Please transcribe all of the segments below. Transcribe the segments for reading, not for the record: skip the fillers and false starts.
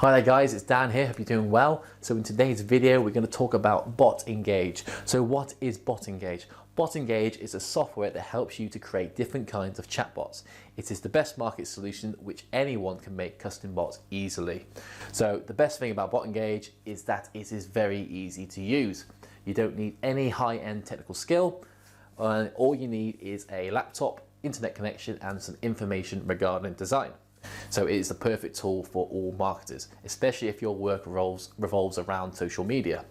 Hi there guys, it's Dan here, hope you're doing well. So in today's video we're going to talk about Botengage. So what is Botengage? Botengage is a software that helps you to create different kinds of chatbots. It is the best market solution which anyone can make custom bots easily. So the best thing about Botengage is that it is very easy to use. You don't need any high-end technical skill. All you need is a laptop, internet connection and some information regarding design. So it is the perfect tool for all marketers, especially if your work revolves around social media.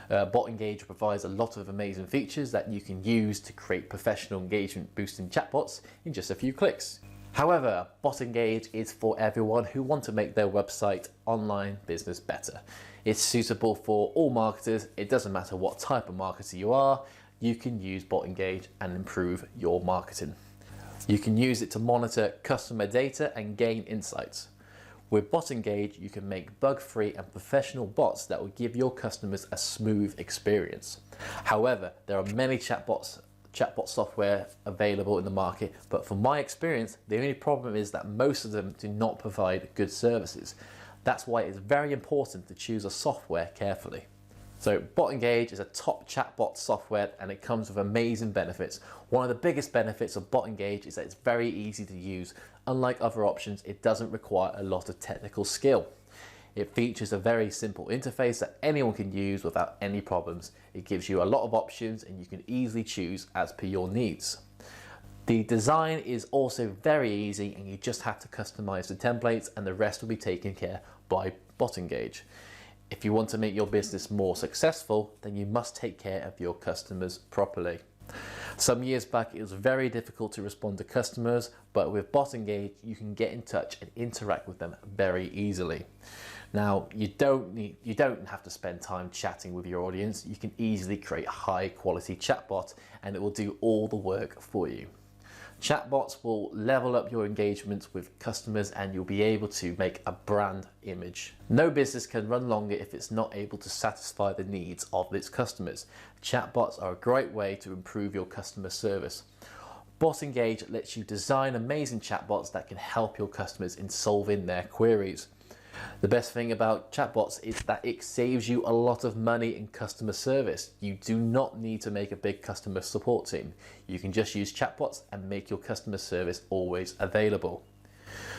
Botengage provides a lot of amazing features that you can use to create professional engagement boosting chatbots in just a few clicks. However, Botengage is for everyone who want to make their website online business better. It's suitable for all marketers. It doesn't matter what type of marketer you are, you can use Botengage and improve your marketing. You can use it to monitor customer data and gain insights. With Botengage, you can make bug-free and professional bots that will give your customers a smooth experience. However, there are many chatbot software available in the market, but from my experience, the only problem is that most of them do not provide good services. That's why it's very important to choose a software carefully. So Botengage is a top chatbot software and it comes with amazing benefits. One of the biggest benefits of Botengage is that it's very easy to use. Unlike other options, it doesn't require a lot of technical skill. It features a very simple interface that anyone can use without any problems. It gives you a lot of options and you can easily choose as per your needs. The design is also very easy and you just have to customize the templates and the rest will be taken care by Botengage. If you want to make your business more successful, then you must take care of your customers properly. Some years back, it was very difficult to respond to customers, but with Botengage, you can get in touch and interact with them very easily. Now, you don't have to spend time chatting with your audience. You can easily create a high quality chatbot and it will do all the work for you. Chatbots will level up your engagement with customers and you'll be able to make a brand image. No business can run longer if it's not able to satisfy the needs of its customers. Chatbots are a great way to improve your customer service. Botengage lets you design amazing chatbots that can help your customers in solving their queries. The best thing about chatbots is that it saves you a lot of money in customer service. You do not need to make a big customer support team. You can just use chatbots and make your customer service always available.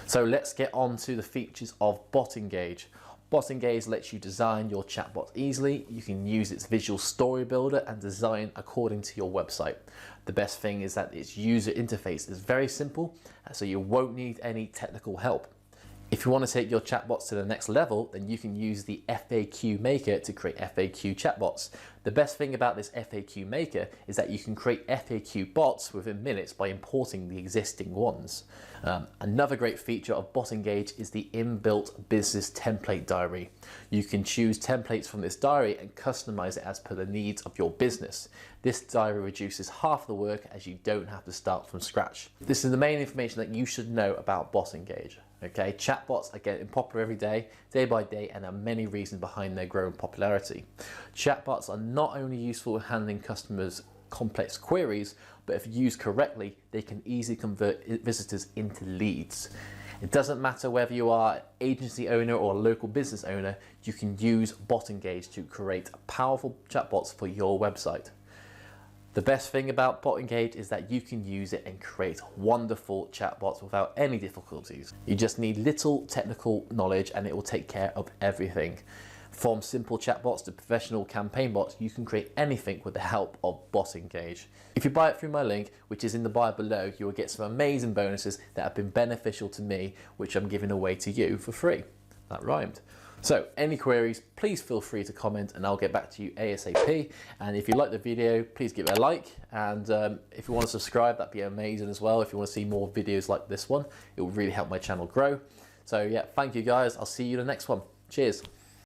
So let's get on to the features of Botengage. Botengage lets you design your chatbot easily. You can use its visual story builder and design according to your website. The best thing is that its user interface is very simple, so you won't need any technical help. If you want to take your chatbots to the next level, then you can use the FAQ Maker to create FAQ chatbots. The best thing about this FAQ Maker is that you can create FAQ bots within minutes by importing the existing ones. Another great feature of Botengage is the inbuilt business template diary. You can choose templates from this diary and customize it as per the needs of your business. This diary reduces half the work as you don't have to start from scratch. This is the main information that you should know about Botengage. Okay, chatbots are getting popular every day by day, and there are many reasons behind their growing popularity. Chatbots are not only useful in handling customers' complex queries, but if used correctly, they can easily convert visitors into leads. It doesn't matter whether you are an agency owner or a local business owner, you can use Botengage to create powerful chatbots for your website. The best thing about Botengage is that you can use it and create wonderful chatbots without any difficulties. You just need little technical knowledge and it will take care of everything. From simple chatbots to professional campaign bots, you can create anything with the help of Botengage. If you buy it through my link, which is in the bio below, you will get some amazing bonuses that have been beneficial to me, which I'm giving away to you for free. That rhymed. So any queries, please feel free to comment and I'll get back to you ASAP. And if you like the video, please give it a like. And if you want to subscribe, that'd be amazing as well. If you want to see more videos like this one, it will really help my channel grow. So yeah, thank you guys. I'll see you in the next one. Cheers.